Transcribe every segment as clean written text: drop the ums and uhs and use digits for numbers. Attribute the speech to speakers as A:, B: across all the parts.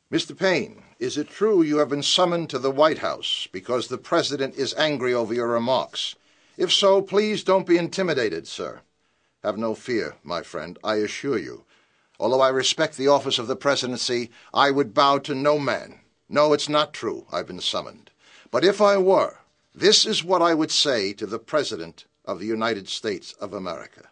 A: Mr. Payne, is it true you have been summoned to the White House because the President is angry over your remarks? If so, please don't be intimidated, sir. Have no fear, my friend, I assure you. Although I respect the office of the presidency, I would bow to no man. No, it's not true I've been summoned. But if I were, this is what I would say to the President of the United States of America.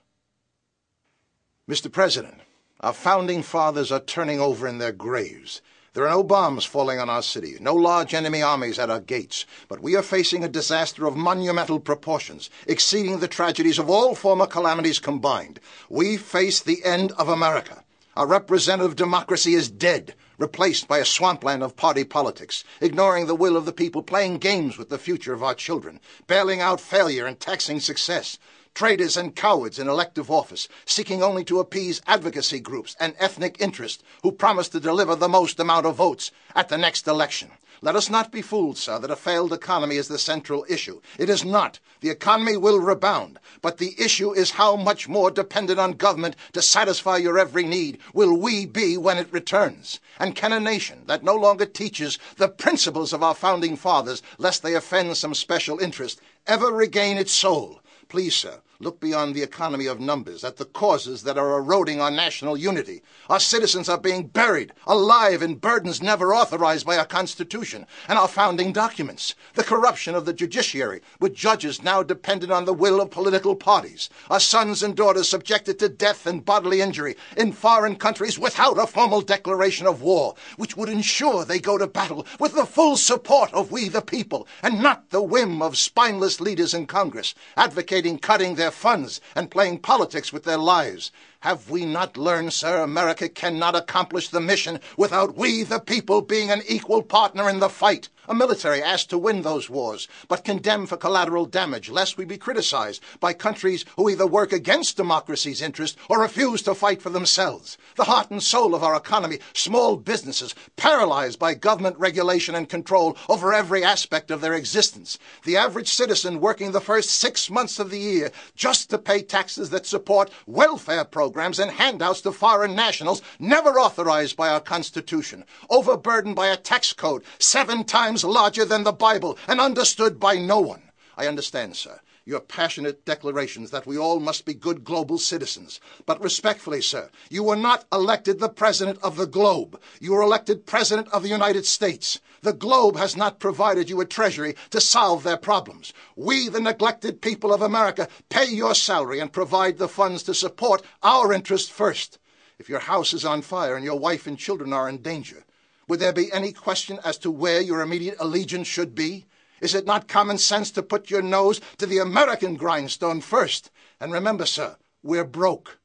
A: Mr. President, our founding fathers are turning over in their graves. There are no bombs falling on our city, no large enemy armies at our gates, but we are facing a disaster of monumental proportions, exceeding the tragedies of all former calamities combined. We face the end of America. Our representative democracy is dead, replaced by a swampland of party politics, ignoring the will of the people, playing games with the future of our children, bailing out failure and taxing success. Traitors and cowards in elective office, seeking only to appease advocacy groups and ethnic interests who promise to deliver the most amount of votes at the next election. Let us not be fooled, sir, that a failed economy is the central issue. It is not. The economy will rebound, but the issue is how much more dependent on government to satisfy your every need will we be when it returns. And can a nation that no longer teaches the principles of our founding fathers, lest they offend some special interest, ever regain its soul? Please, sir, look beyond the economy of numbers at the causes that are eroding our national unity. Our citizens are being buried alive in burdens never authorized by our Constitution and our founding documents. The corruption of the judiciary, with judges now dependent on the will of political parties. Our sons and daughters subjected to death and bodily injury in foreign countries without a formal declaration of war, which would ensure they go to battle with the full support of we the people, and not the whim of spineless leaders in Congress, advocating cutting their funds and playing politics with their lives. Have we not learned, sir, America cannot accomplish the mission without we, the people, being an equal partner in the fight? A military asked to win those wars, but condemned for collateral damage, lest we be criticized by countries who either work against democracy's interest or refuse to fight for themselves. The heart and soul of our economy, small businesses, paralyzed by government regulation and control over every aspect of their existence. The average citizen working the first 6 months of the year just to pay taxes that support welfare programs and handouts to foreign nationals never authorized by our Constitution, overburdened by a tax code 7 times larger than the Bible and understood by no one. I understand, sir, your passionate declarations that we all must be good global citizens. But respectfully, sir, you were not elected the president of the globe. You were elected president of the United States. The globe has not provided you a treasury to solve their problems. We, the neglected people of America, pay your salary and provide the funds to support our interests first. If your house is on fire and your wife and children are in danger, would there be any question as to where your immediate allegiance should be? Is it not common sense to put your nose to the American grindstone first? And remember, sir, we're broke.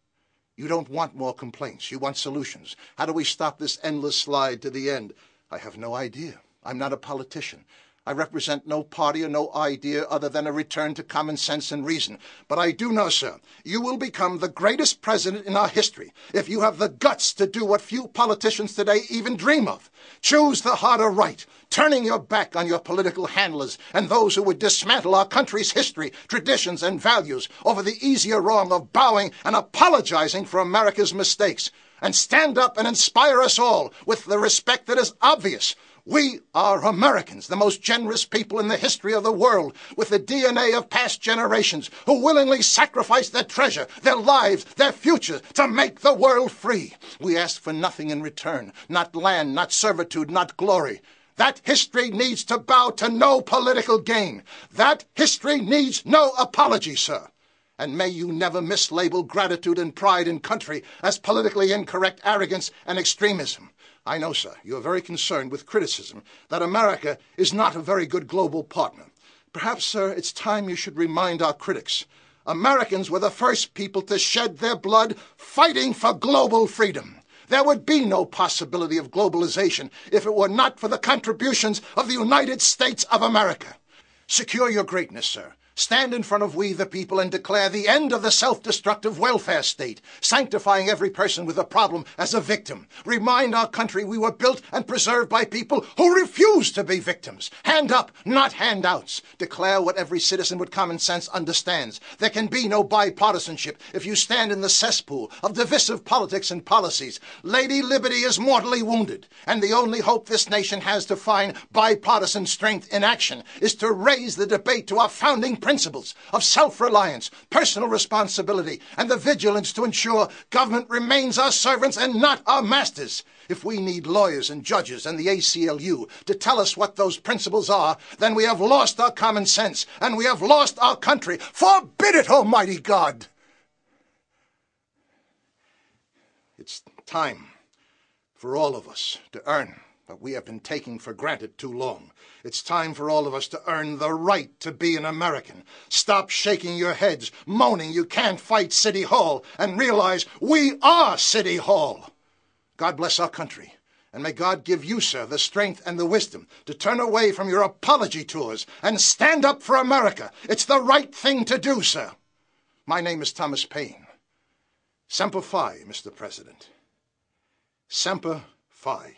A: You don't want more complaints. You want solutions. How do we stop this endless slide to the end? I have no idea. I'm not a politician. I represent no party or no idea other than a return to common sense and reason. But I do know, sir, you will become the greatest president in our history if you have the guts to do what few politicians today even dream of. Choose the harder right, turning your back on your political handlers and those who would dismantle our country's history, traditions, and values over the easier wrong of bowing and apologizing for America's mistakes. And stand up and inspire us all with the respect that is obvious. We are Americans, the most generous people in the history of the world, with the DNA of past generations who willingly sacrificed their treasure, their lives, their future to make the world free. We ask for nothing in return, not land, not servitude, not glory. That history needs to bow to no political gain. That history needs no apology, sir. And may you never mislabel gratitude and pride in country as politically incorrect arrogance and extremism. I know, sir, you are very concerned with criticism that America is not a very good global partner. Perhaps, sir, it's time you should remind our critics. Americans were the first people to shed their blood fighting for global freedom. There would be no possibility of globalization if it were not for the contributions of the United States of America. Secure your greatness, sir. Stand in front of we the people and declare the end of the self-destructive welfare state, sanctifying every person with a problem as a victim. Remind our country we were built and preserved by people who refuse to be victims. Hand up, not handouts. Declare what every citizen with common sense understands. There can be no bipartisanship if you stand in the cesspool of divisive politics and policies. Lady Liberty is mortally wounded, and the only hope this nation has to find bipartisan strength in action is to raise the debate to our founding principles of self-reliance, personal responsibility, and the vigilance to ensure government remains our servants and not our masters. If we need lawyers and judges and the ACLU to tell us what those principles are, then we have lost our common sense and we have lost our country. Forbid it, Almighty God! It's time for all of us to earn what we have been taking for granted too long. It's time for all of us to earn the right to be an American. Stop shaking your heads, moaning you can't fight City Hall, and realize we are City Hall. God bless our country, and may God give you, sir, the strength and the wisdom to turn away from your apology tours and stand up for America. It's the right thing to do, sir. My name is Thomas Paine. Semper Fi, Mr. President. Semper Fi.